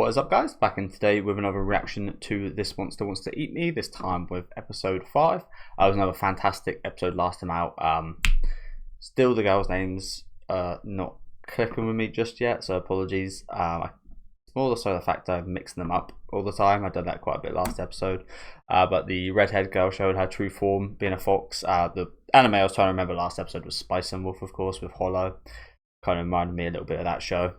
What is up, guys? Back in today with another reaction to This Monster Wants to Eat Me, this time with episode 5. It was another fantastic episode last time out. Still the girls' names not clicking with me just yet, so apologies. It's more so the fact I'm mixing them up all the time. I did that quite a bit last episode. But the redhead girl showed her true form, being a fox. The anime I was trying to remember last episode was Spice and Wolf, of course, with Hollow. Kind of reminded me a little bit of that show.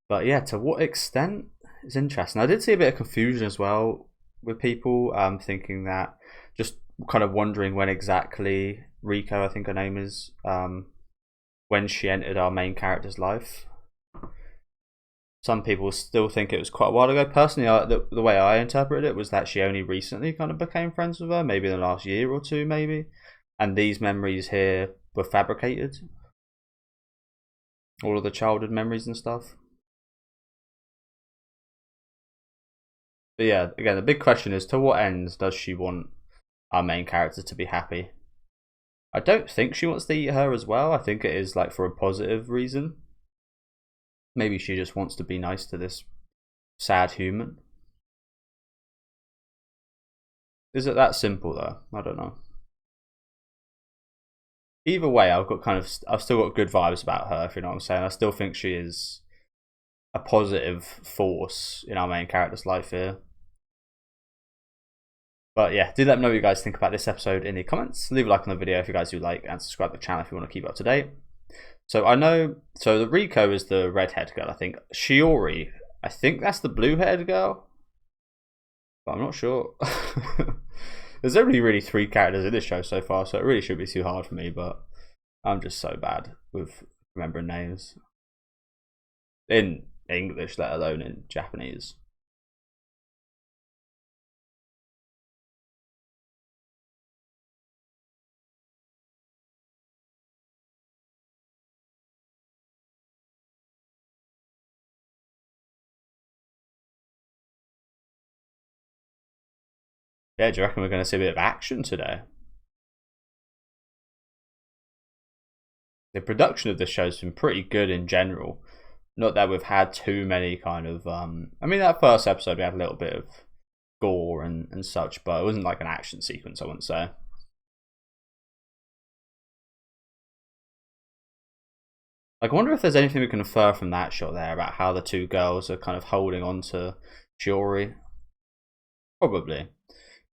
But yeah, to what extent is interesting. I did see a bit of confusion as well with people thinking that, just kind of wondering when exactly Rico, I think her name is, when she entered our main character's life. Some people still think it was quite a while ago. Personally, the way I interpreted it was that she only recently kind of became friends with her, maybe in the last year or two, maybe. And these memories here were fabricated. All of the childhood memories and stuff. But yeah, again, the big question is, to what end does she want our main character to be happy? I don't think she wants to eat her as well. I think it is like for a positive reason. Maybe she just wants to be nice to this sad human. Is it that simple though? I don't know. Either way, I've still got good vibes about her, if you know what I'm saying. I still think she is a positive force in our main character's life here. But yeah, do let me know what you guys think about this episode in the comments. Leave a like on the video if you guys do like, and subscribe to the channel if you want to keep up to date. So I know, so the Rico is the redhead girl, I think. Shiori, I think that's the blue-haired girl, but I'm not sure. There's only really 3 characters in this show so far, so it really shouldn't be too hard for me, but I'm just so bad with remembering names. In English, let alone in Japanese. Yeah, do you reckon we're going to see a bit of action today? The production of this show's been pretty good in general. Not that we've had too many kind of I mean, that first episode we had a little bit of gore and such, but it wasn't like an action sequence, I wouldn't say. Like, I wonder if there's anything we can infer from that shot there about how the 2 girls are kind of holding on to Shiori. Probably.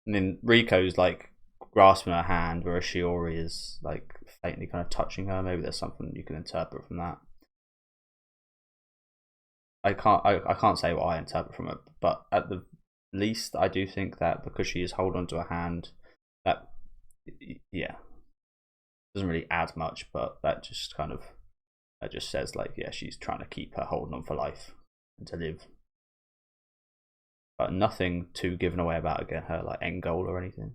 And then Rico's like grasping her hand, whereas Shiori is like faintly kind of touching her. Maybe there's something you can interpret from that. I can't say what I interpret from it, but at the least I do think that because she is holding onto a hand, that, yeah, doesn't really add much, but that just says like, yeah, she's trying to keep her holding on for life and to live. But nothing too given away about, again, her like end goal or anything.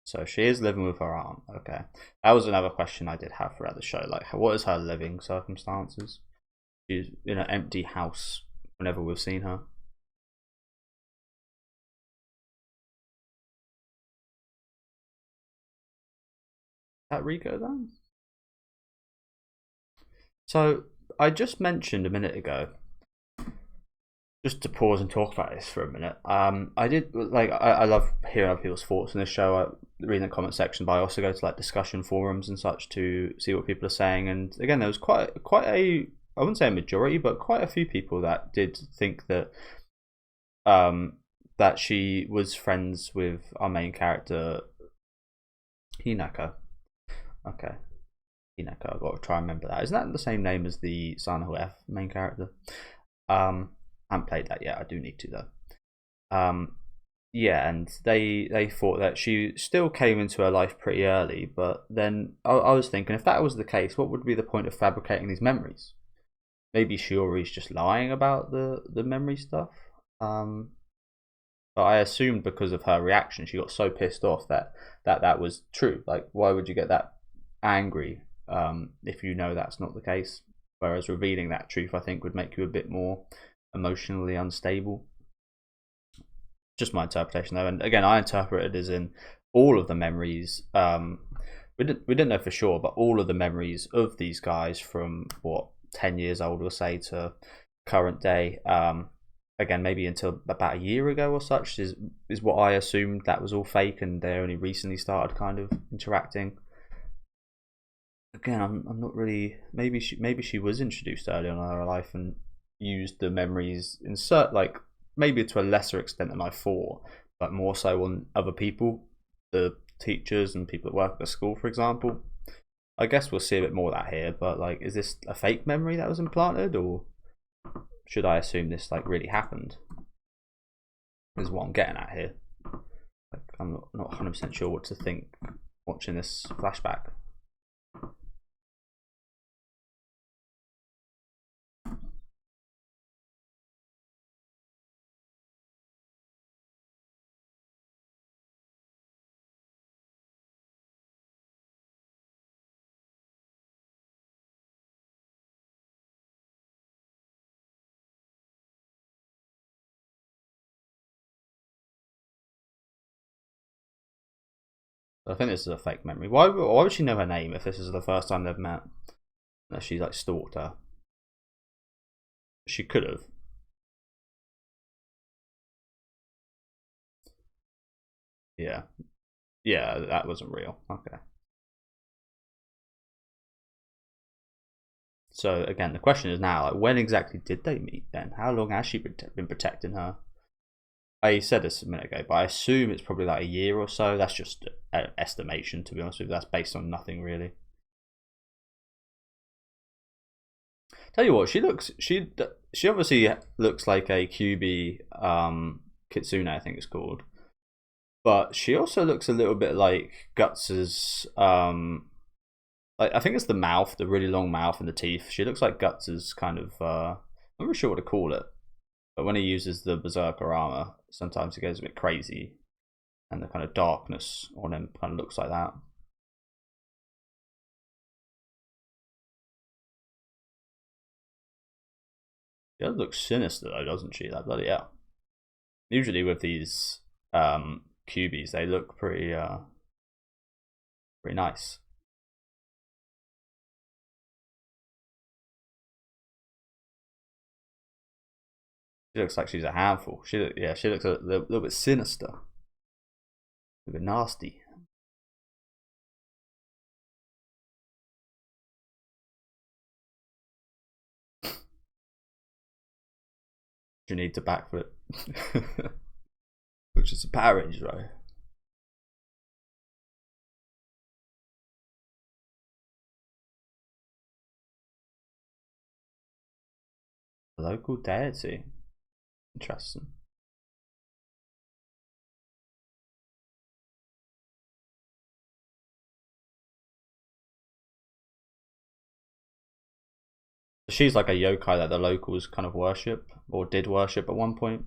So she is living with her aunt. Okay, that was another question I did have throughout the show. Like, what is her living circumstances? She's in an empty house whenever we've seen her. Is that Rico then? So I just mentioned a minute ago, just to pause and talk about this for a minute. I did like I love hearing other people's thoughts in this show. I read in the comment section, but I also go to like discussion forums and such to see what people are saying. And again, there was quite a, I wouldn't say a majority, but quite a few people that did think that that she was friends with our main character Hinako. Okay, Hinako. I've got to try and remember that. Isn't that the same name as the Sanoho F main character? I haven't played that yet. I do need to though. Yeah, and they thought that she still came into her life pretty early, but then I was thinking, if that was the case, what would be the point of fabricating these memories? Maybe Shiori's just lying about the memory stuff. But I assumed because of her reaction, she got so pissed off that was true. Like, why would you get that angry if you know that's not the case? Whereas revealing that truth, I think, would make you a bit more emotionally unstable. just my interpretation though, and again, I interpret it as in all of the memories. We didn't know for sure, but all of the memories of these guys from what 10 years old, we'll say, to current day. Again, maybe until about a year ago or such is what I assumed that was all fake, and they only recently started kind of interacting. Again, I'm not really. Maybe she was introduced early on in her life and used the memories like maybe to a lesser extent than I thought, but more so on other people, the teachers and people that work at the school, for example. I guess we'll see a bit more of that here, but like, is this a fake memory that was implanted, or should I assume this like really happened? Is what I'm getting at here. Like, I'm not 100% sure what to think watching this flashback. I think this is a fake memory. Why would she know her name if this is the first time they've met? Unless she like stalked her. She could have. Yeah. Yeah, that wasn't real. Okay. So again, the question is now, like, when exactly did they meet then? How long has she been protecting her? I said this a minute ago, but I assume it's probably like a year or so. That's just an estimation, to be honest with you. That's based on nothing really. Tell you what, she obviously looks like a QB Kitsune, I think it's called. But she also looks a little bit like Guts's like, I think it's the mouth, the really long mouth and the teeth. She looks like Guts's kind of I'm not really sure what to call it. But when he uses the berserker armor, sometimes he goes a bit crazy, and the kind of darkness on him kind of looks like that. She does look sinister though, doesn't she? That bloody hell. Usually with these QBs, they look pretty nice. She looks like she's a handful. She looks a little bit sinister, a little bit nasty. You need to backflip, which is a Power Ranger, right? A local deity. Interesting. She's like a yokai that the locals kind of worship, or did worship at one point.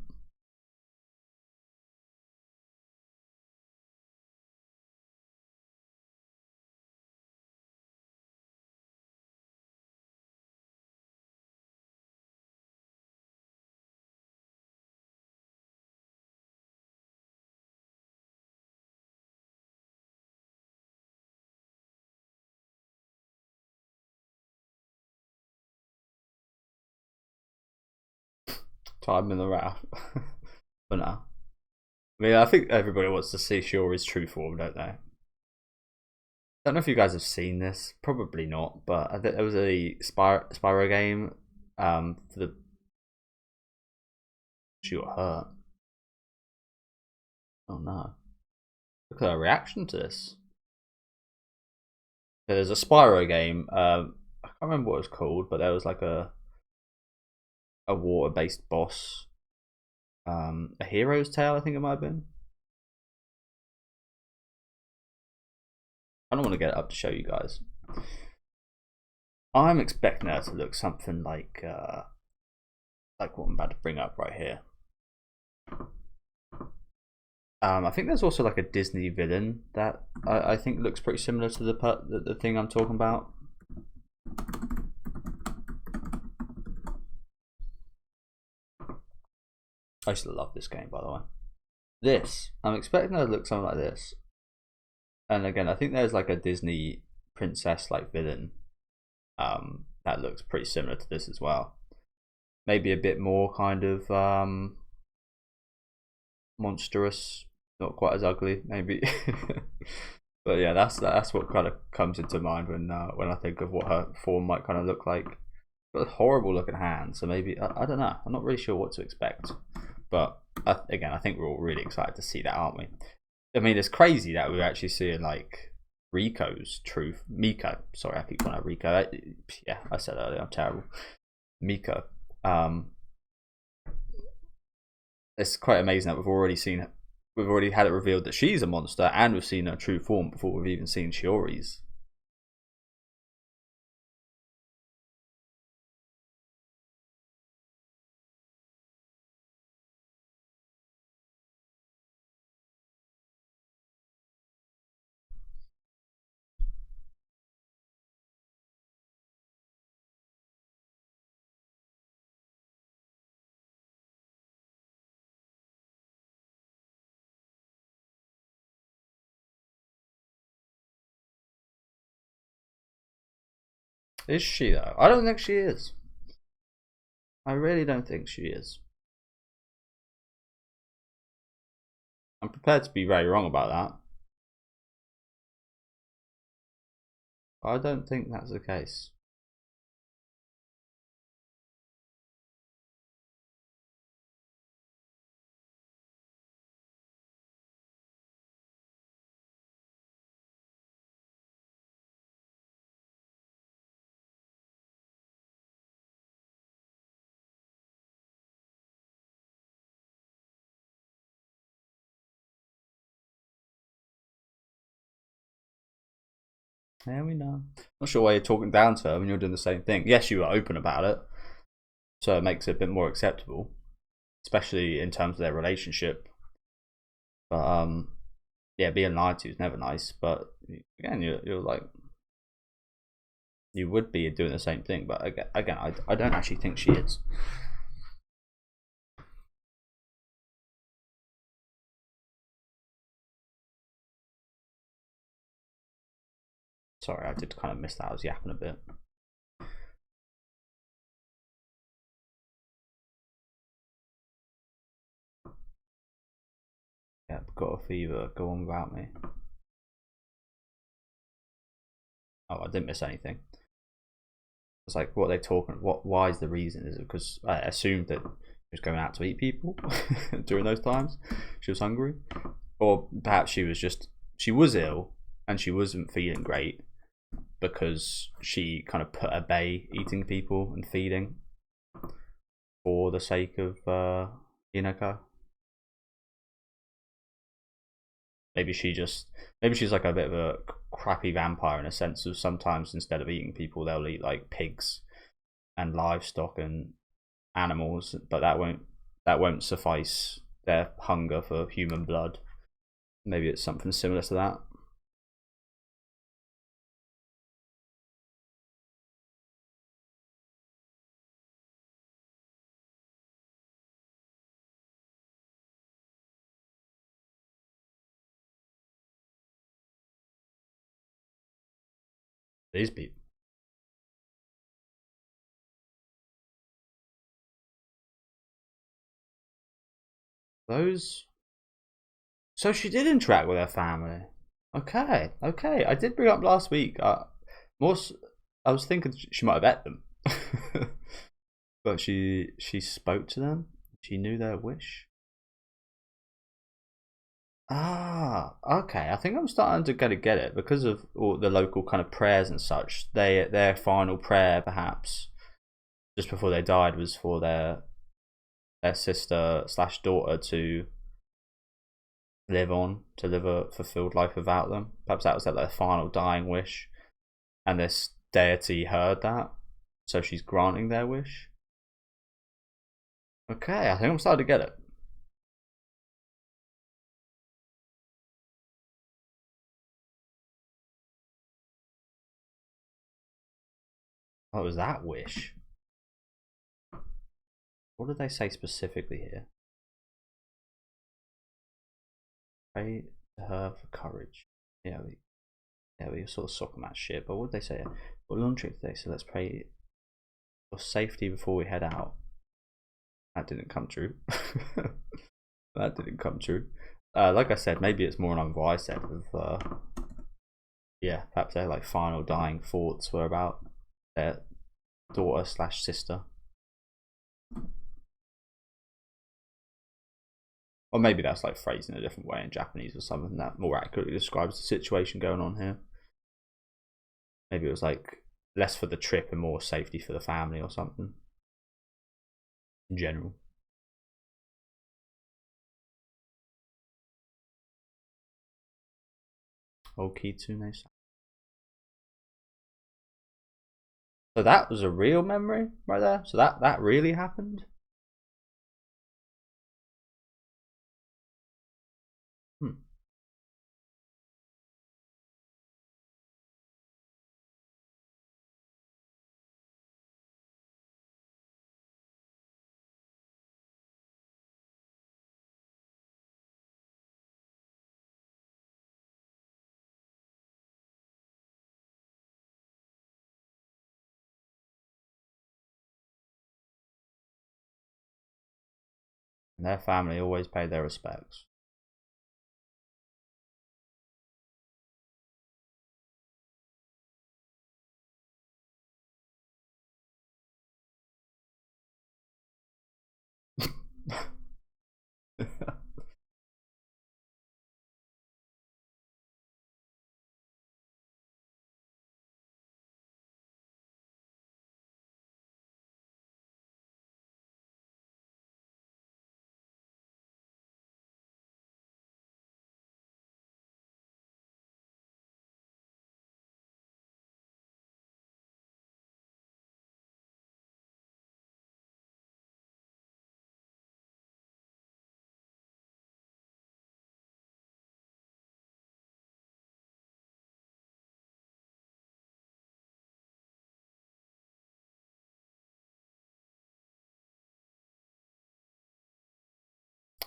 Time in the wrath. For now. I mean, I think everybody wants to see Shiori's true form, don't they? I don't know if you guys have seen this. Probably not, but I think there was a Spyro game for the. She got hurt. Oh no. Look at her reaction to this. There's a Spyro game. I can't remember what it was called, but there was like a water-based boss. A Hero's Tale, I think it might have been. I don't want to get it up to show you guys. I'm expecting her to look something like what I'm about to bring up right here. I think there's also like a Disney villain that I think looks pretty similar to the thing I'm talking about. I used to love this game, by the way. This, I'm expecting her to look something like this. And again, I think there's like a Disney princess like villain that looks pretty similar to this as well. Maybe a bit more kind of monstrous, not quite as ugly, maybe. But yeah, that's what kind of comes into mind when I think of what her form might kind of look like. Got a horrible looking hand, so maybe I don't know. I'm not really sure what to expect, but again, I think we're all really excited to see that, aren't we? I mean, it's crazy that we're actually seeing like Rico's truth. Miko, sorry, I keep calling her Rico. Yeah, I said earlier, I'm terrible. Miko. Um, it's quite amazing that we've already had it revealed that she's a monster, and we've seen her true form before we've even seen Shiori's. Is she though? I don't think she is. I really don't think she is. I'm prepared to be very wrong about that. I don't think that's the case. Yeah, we know. Not sure why you're talking down to her when you're doing the same thing. Yes, you were open about it, so it makes it a bit more acceptable, especially in terms of their relationship. But yeah, being lied to is never nice. But again, you're like you would be doing the same thing. But again, I don't actually think she is. Sorry, I did kind of miss that. I was yapping a bit. Yeah, got a fever. Go on without me. Oh, I didn't miss anything. It's like, what are they talking? What? Why is the reason? Is it because I assumed that she was going out to eat people during those times? She was hungry, or perhaps she was ill and she wasn't feeling great because she kind of put at bay eating people and feeding for the sake of Inaka. Maybe maybe she's like a bit of a crappy vampire in a sense of sometimes instead of eating people they'll eat like pigs and livestock and animals, but that won't suffice their hunger for human blood. Maybe it's something similar to that. These people, those. So she did interact with her family. Okay, okay. I did bring up last week. More, I was thinking she might have met them, but she spoke to them. She knew their wish. Ah, okay. I think I'm starting to get it because of all the local kind of prayers and such. Their final prayer, perhaps just before they died, was for their sister slash daughter to live on, to live a fulfilled life without them. Perhaps that was their final dying wish, and this deity heard that, so she's granting their wish. Okay, I think I'm starting to get it. What was that wish? What did they say specifically here? Pray to her for courage. Yeah, we sort of suck on that shit. But what did they say? We're launching today, so let's pray for safety before we head out. That didn't come true. That didn't come true. Like I said, maybe it's more on what I said of yeah, perhaps their like final dying thoughts were about their daughter / sister. Or maybe that's like phrased in a different way in Japanese or something that more accurately describes the situation going on here. Maybe it was like less for the trip and more safety for the family or something. In general. Oh, Kitsune. So that was a real memory right there? So that really happened? And their family always paid their respects.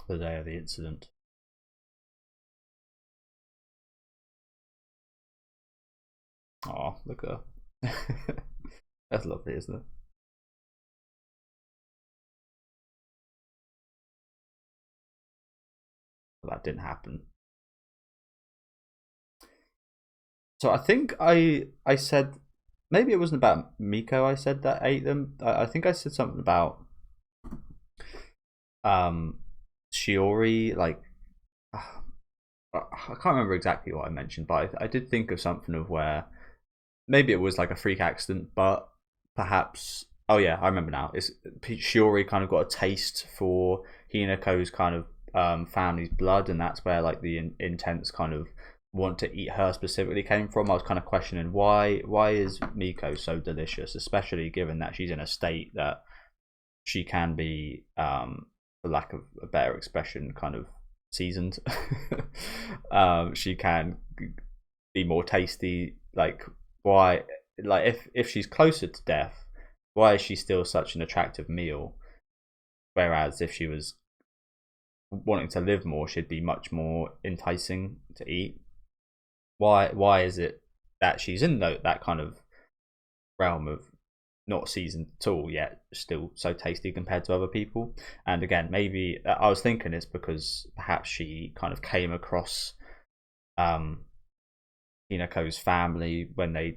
The day of the incident. Oh, look at her. That's lovely, isn't it? Well, that didn't happen. So I think I said, maybe it wasn't about Miko. I said that ate them. I think I said something about Shiori. Like I can't remember exactly what I mentioned, but I did think of something of where maybe it was like a freak accident, but perhaps. Oh yeah, I remember now. It's Shiori kind of got a taste for Hinako's kind of family's blood, and that's where like the intense kind of want to eat her specifically came from. I was kind of questioning why is Miko so delicious, especially given that she's in a state that she can be, for lack of a better expression, kind of seasoned. She can be more tasty. Like why? Like if she's closer to death, why is she still such an attractive meal? Whereas if she was wanting to live more, she'd be much more enticing to eat. Why is it that she's in that kind of realm of not seasoned at all yet still so tasty compared to other people? And again, maybe I was thinking it's because perhaps she kind of came across Hinako's family when the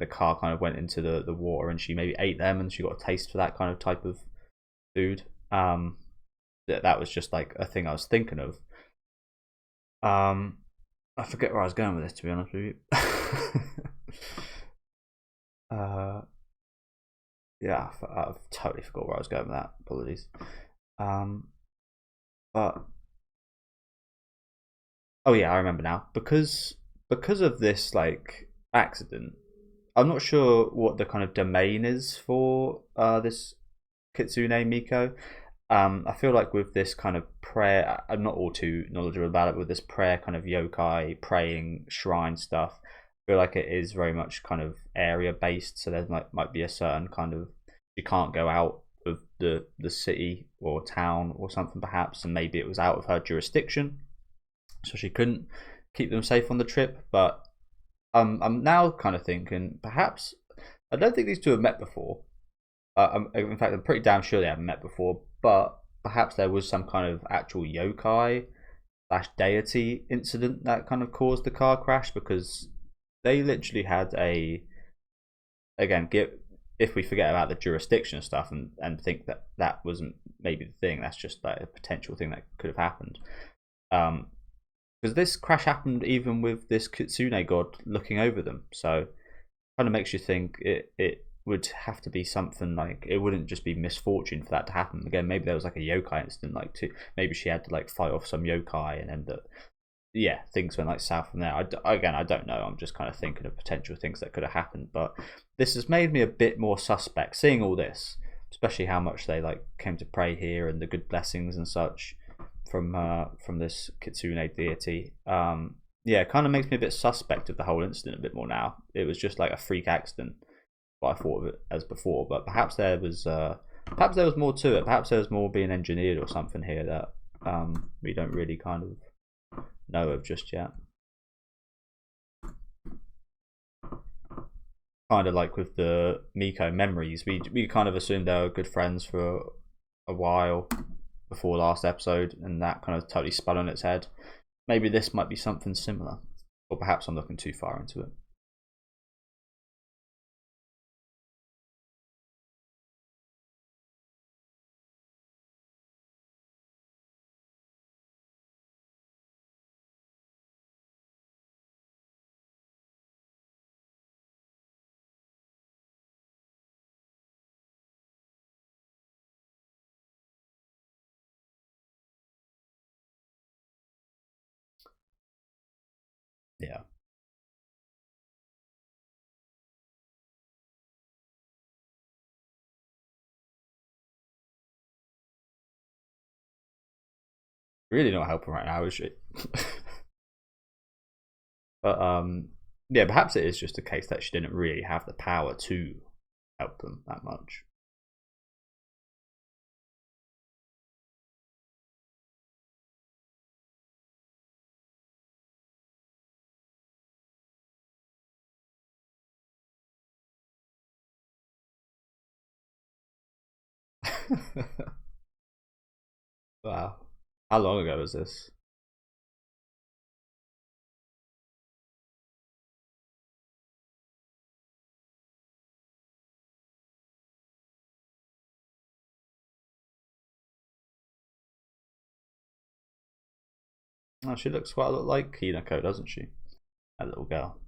car kind of went into the water, and she maybe ate them and she got a taste for that kind of type of food. That was just like a thing I was thinking of. I forget where I was going with this, to be honest with you. Yeah, I've totally forgot where I was going with that. Apologies. But oh yeah, I remember now. Because of this like accident, I'm not sure what the kind of domain is for this Kitsune Miko. I feel like with this kind of prayer, I'm not all too knowledgeable about it. With this prayer kind of yokai praying shrine stuff, I feel like it is very much kind of area based. So there might be a certain kind of, you can't go out of the city or town or something perhaps, and maybe it was out of her jurisdiction, so she couldn't keep them safe on the trip. But I'm now kind of thinking perhaps I don't think these two have met before. In fact, I'm pretty damn sure they haven't met before. But perhaps there was some kind of actual yokai slash deity incident that kind of caused the car crash, because they literally had a, again, if we forget about the jurisdiction stuff and think that that wasn't maybe the thing, that's just like a potential thing that could have happened. Because this crash happened even with this kitsune god looking over them, so kind of makes you think it would have to be something, like it wouldn't just be misfortune for that to happen. Again, maybe there was like a yokai incident, like maybe she had to like fight off some yokai, and then yeah, things went like south from there. Again, I don't know. I'm just kind of thinking of potential things that could have happened. But this has made me a bit more suspect, seeing all this, especially how much they like came to pray here and the good blessings and such from this kitsune deity. Yeah, it kind of makes me a bit suspect of the whole incident a bit more now. It was just like a freak accident, what I thought of it as before. But perhaps there was more to it. Perhaps there was more being engineered or something here that we don't really kind of know of just yet. Kind of like with the Miko memories, we kind of assumed they were good friends for a while before last episode, and that kind of totally spun on its head. Maybe this might be something similar, or perhaps I'm looking too far into it. Yeah. Really not helping right now, is she? But yeah, perhaps it is just a case that she didn't really have the power to help them that much. Wow. How long ago was this? Oh, she looks quite a lot like Hinako, doesn't she? That little girl.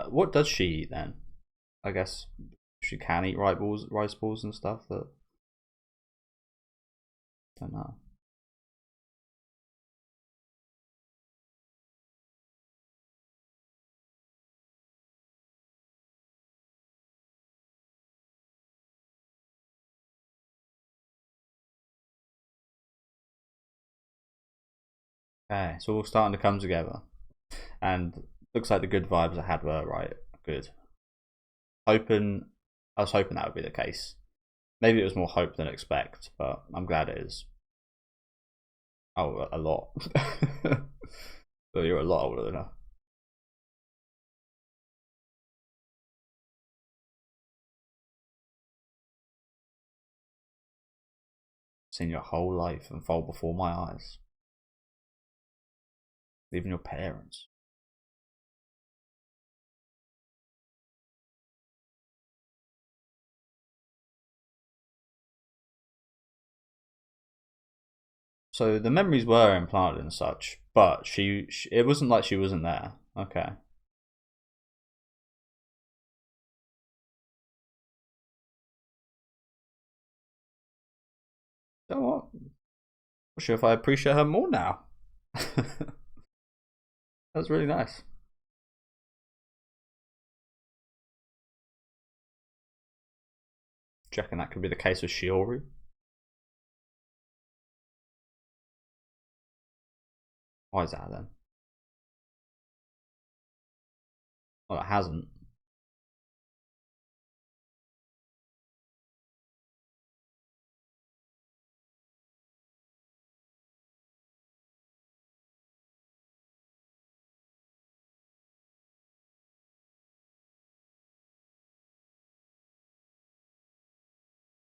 What does she eat then? I guess she can eat rice balls and stuff. That I don't know. Okay, it's all starting to come together, and looks like the good vibes I had were right. Good. Hoping, I was hoping that would be the case. Maybe it was more hope than expect, but I'm glad it is. Oh, a lot. Well, you're a lot older than her. Seen your whole life unfold before my eyes. Even your parents. So the memories were implanted and such, but she it wasn't like she wasn't there. Okay. You know what? I'm not sure if I appreciate her more now. That's really nice. Do you reckon that could be the case with Shiori? Why is that then? Well, it hasn't.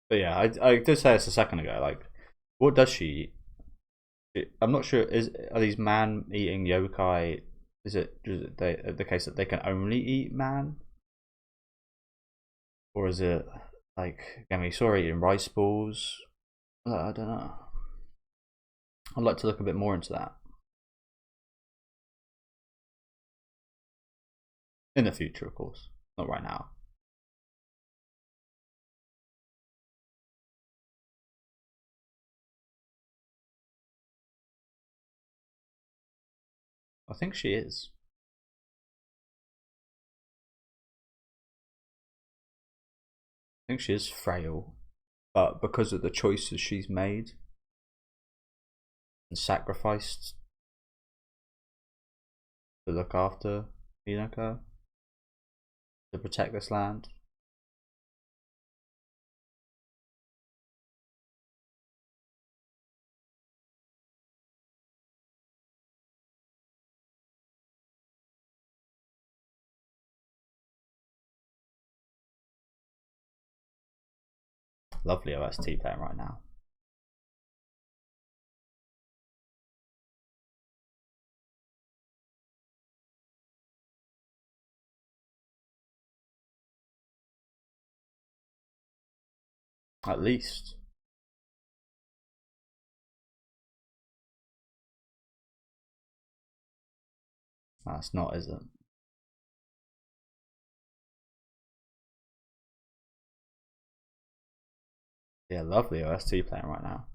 But yeah, I did say this a second ago. Like, what does she eat? I'm not sure. Are these man eating yokai? Is it the case that they can only eat man, or is it like again we saw her eating rice balls? I don't know. I'd like to look a bit more into that in the future, of course, not right now. I think she is. I think she is frail, but because of the choices she's made and sacrificed to look after Hinako, to protect this land. Lovely OST playing right now. At least. That's not, is it? Yeah, lovely OST playing right now.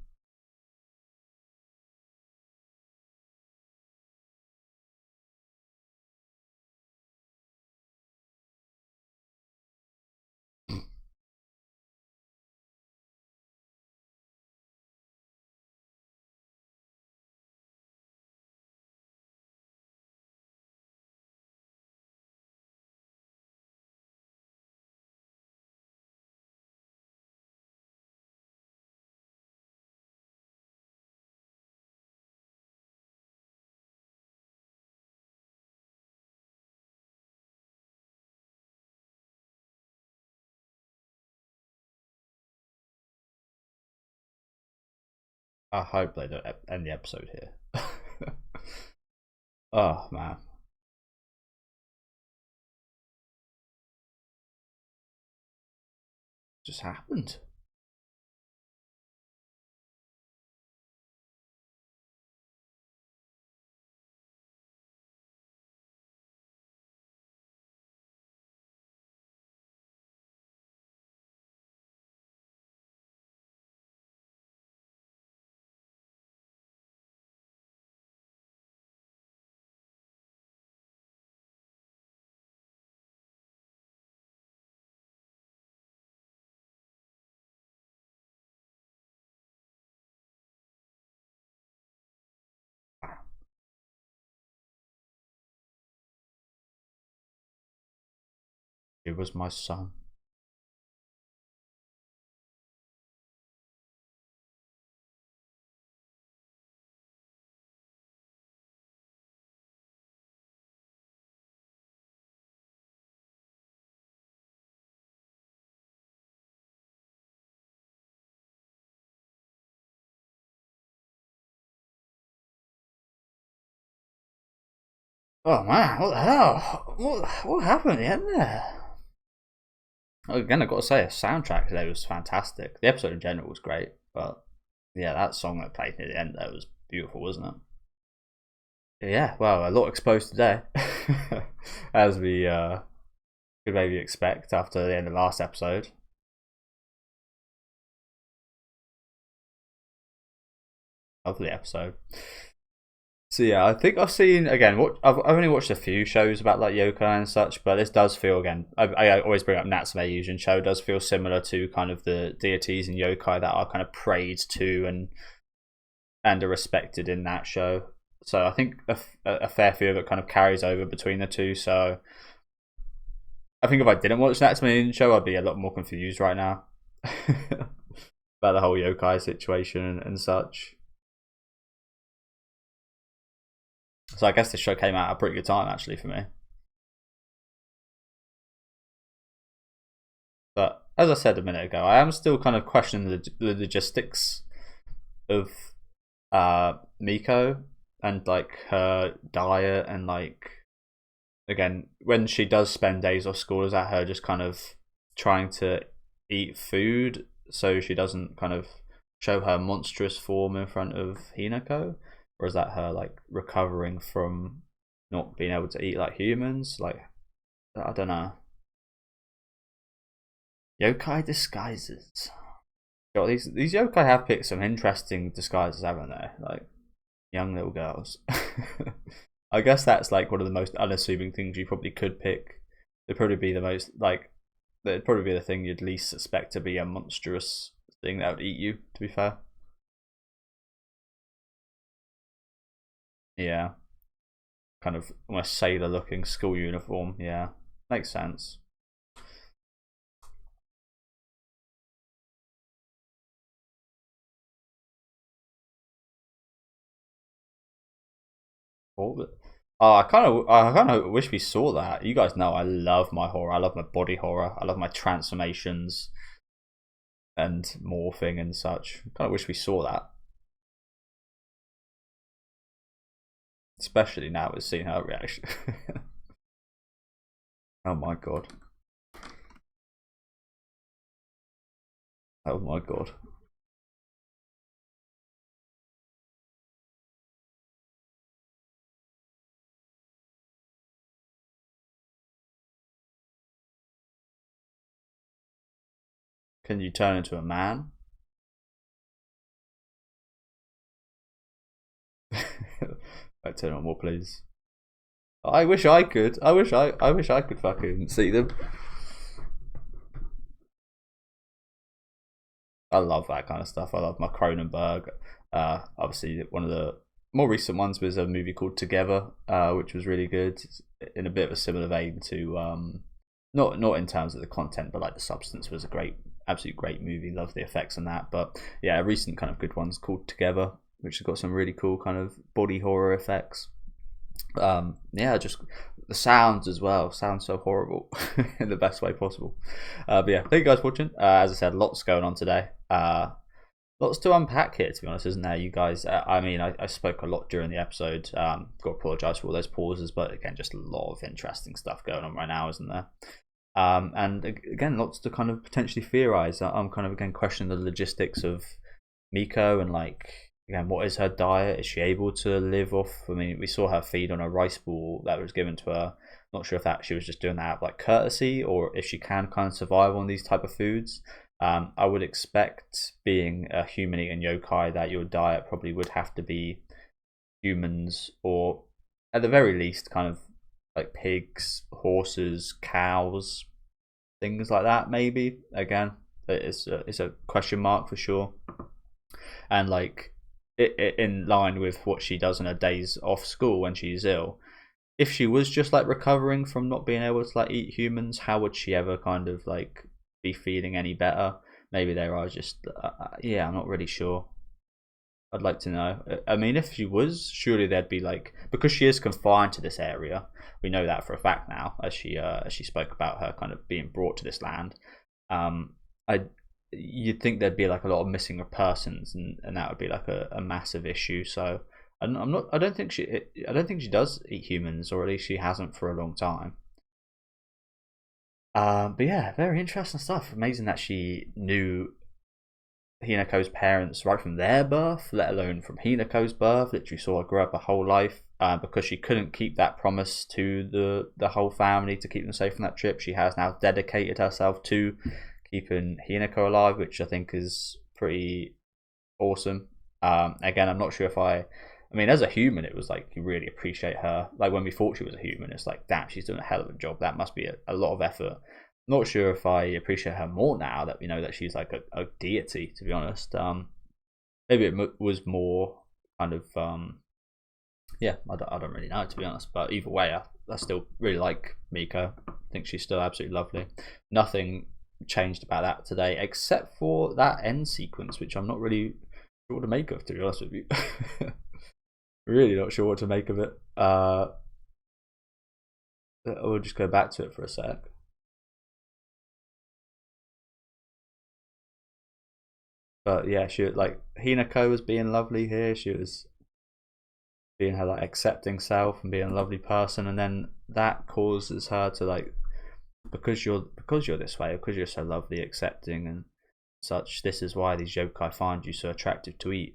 I hope they don't end the episode here. Oh man. Just happened. It was my son. Oh man, what the hell? What happened at the end there? Again, I've got to say, the soundtrack today was fantastic. The episode in general was great, but yeah, that song that played near the end there was beautiful, wasn't it? Yeah, well, a lot exposed today, as we could maybe expect after the end of last episode. Lovely episode. So yeah, I think I've seen again. What I've only watched a few shows about like yokai and such, but this does feel again. I always bring up Natsume Yuujin show. Does feel similar to kind of the deities and yokai that are kind of prayed to and are respected in that show. So I think a fair few of it kind of carries over between the two. So I think if I didn't watch Natsume Yuujin show, I'd be a lot more confused right now about the whole yokai situation and such. So I guess this show came out at a pretty good time actually for me. But as I said a minute ago, I am still kind of questioning the logistics of Miko and like her diet and like again when she does spend days off school, is that her just kind of trying to eat food so she doesn't kind of show her monstrous form in front of Hinako? Or is that her like recovering from not being able to eat like humans? Like I don't know. Yokai disguises. God, these yokai have picked some interesting disguises, haven't they? Like young little girls. I guess that's like one of the most unassuming things you probably could pick. It'd probably be the most like it'd probably be the thing you'd least suspect to be a monstrous thing that would eat you, to be fair. Yeah. Kind of almost sailor looking school uniform, yeah. Makes sense. Oh, I kind of wish we saw that. You guys know I love my horror. I love my body horror. I love my transformations and morphing and such. Kind of wish we saw that, especially now we're seeing her reaction. Oh my god. Oh my god. Can you turn into a man? Like turn on more, please. I wish I could. I wish I could fucking see them. I love that kind of stuff. I love my Cronenberg. Obviously, one of the more recent ones was a movie called Together, which was really good. In a bit of a similar vein to not in terms of the content, but like the substance was a great, absolutely great movie. Love the effects on that. But yeah, a recent kind of good one's called Together, which has got some really cool kind of body horror effects. Yeah, just the sounds as well sound so horrible in the best way possible. But yeah, thank you guys for watching. As I said, lots going on today. Lots to unpack here, to be honest, isn't there? You guys, I mean, I spoke a lot during the episode. Got to apologise for all those pauses, but again, just a lot of interesting stuff going on right now, isn't there? And again, lots to kind of potentially theorize. I'm kind of again questioning the logistics of Miko and like again, what is her diet? Is she able to live off? I mean, we saw her feed on a rice ball that was given to her. Not sure if that she was just doing that out of like courtesy or if she can kind of survive on these type of foods. I would expect, being a human eating yokai, that your diet probably would have to be humans or at the very least kind of like pigs, horses, cows, things like that. Maybe again, it's a question mark for sure. And like in line with what she does on her days off school when she's ill. If she was just like recovering from not being able to like eat humans, how would she ever kind of like be feeling any better? Maybe there are just yeah, I'm not really sure. I'd like to know. I mean, if she was, surely there'd be like, because she is confined to this area. We know that for a fact now, as she spoke about her kind of being brought to this land. I You'd think there'd be like a lot of missing persons, and that would be like a massive issue. So I'm not. I don't think she does eat humans, or at least she hasn't for a long time. But yeah, very interesting stuff. Amazing that she knew Hinako's parents right from their birth, let alone from Hinako's birth. Literally saw her grow up a whole life. Because she couldn't keep that promise to the whole family to keep them safe on that trip, she has now dedicated herself to keeping Hinako alive, which I think is pretty awesome. Again, I'm not sure if I I mean, as a human, it was like you really appreciate her. Like when we thought she was a human, it's like, damn, she's doing a hell of a job. That must be a lot of effort. Not sure if I appreciate her more now that we know that she's like a deity, to be honest. Maybe it was more kind of yeah, I don't really know, to be honest, but either way, I still really like Miko. I think she's still absolutely lovely. Nothing changed about that today except for that end sequence, which I'm not really sure what to make of, to be honest with you. Really not sure what to make of it. We'll just go back to it for a sec. But yeah, she like Hinako was being lovely here. She was being her like accepting self and being a lovely person, and then that causes her to like, because you're this way, because you're so lovely, accepting and such, this is why these yokai find you so attractive to eat,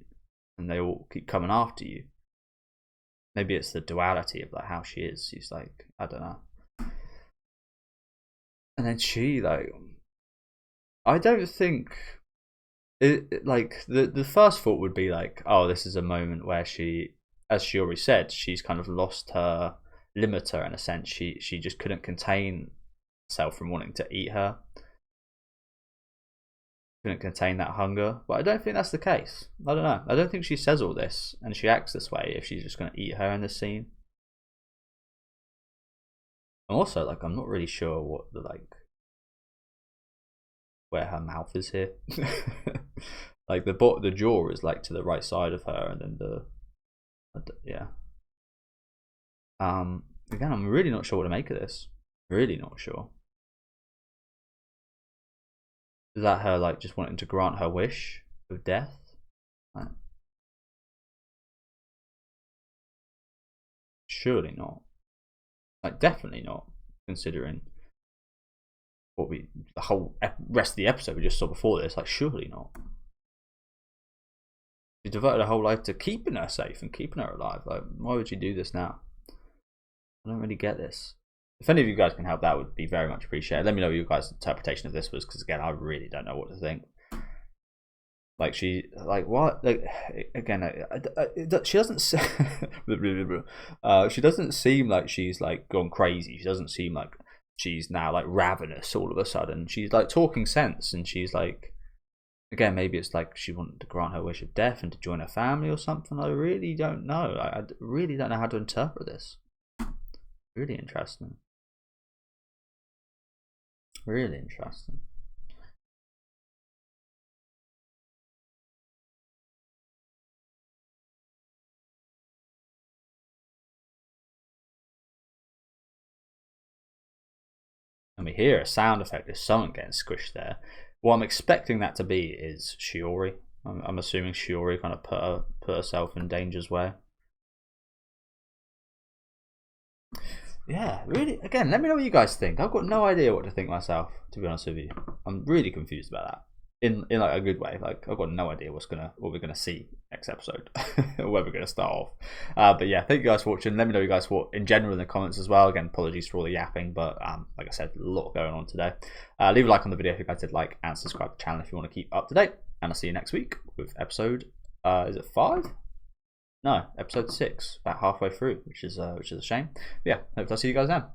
and they all keep coming after you. Maybe it's the duality of like how she is. She's like, I don't know. And then she like, I don't think like the first thought would be like, oh, this is a moment where she, as she already said, she's kind of lost her limiter in a sense. She just couldn't contain herself from wanting to eat her. Couldn't contain that hunger. But I don't think that's the case. I don't know. I don't think she says all this and she acts this way if she's just going to eat her in this scene. And also, like, I'm not really sure what the like where her mouth is here. Like the jaw is like to the right side of her, and then the yeah. Again, I'm really not sure what to make of this. Really not sure. Is that her like just wanting to grant her wish of death? Like, surely not. Like definitely not, considering what the whole rest of the episode we just saw before this. Like surely not. She devoted her whole life to keeping her safe and keeping her alive. Like, why would you do this now? I don't really get this. If any of you guys can help, that would be very much appreciated. Let me know what your guys' interpretation of this was, because again, I really don't know what to think. Like she, like what? Like again, she doesn't. She doesn't seem like she's like gone crazy. She doesn't seem like she's now like ravenous all of a sudden. She's like talking sense, and she's like, again, maybe it's like she wanted to grant her wish of death and to join her family or something. I really don't know. I really don't know how to interpret this. Really interesting. Really interesting. And we hear a sound effect of someone getting squished there. What I'm expecting that to be is Shiori. I'm assuming Shiori kind of put herself in danger's way. Yeah, really. Again, let me know what you guys think. I've got no idea what to think myself, to be honest with you. I'm really confused about that. In like a good way. Like I've got no idea what we're gonna see next episode, or where we're gonna start off. But yeah, thank you guys for watching. Let me know what you guys thought in general in the comments as well. Again, apologies for all the yapping, but like I said, a lot going on today. Leave a like on the video if you guys did like, and subscribe to the channel if you want to keep up to date. And I'll see you next week with episode is it 5? No, episode 6, about halfway through, which is a shame. But yeah, hope I'll see you guys then.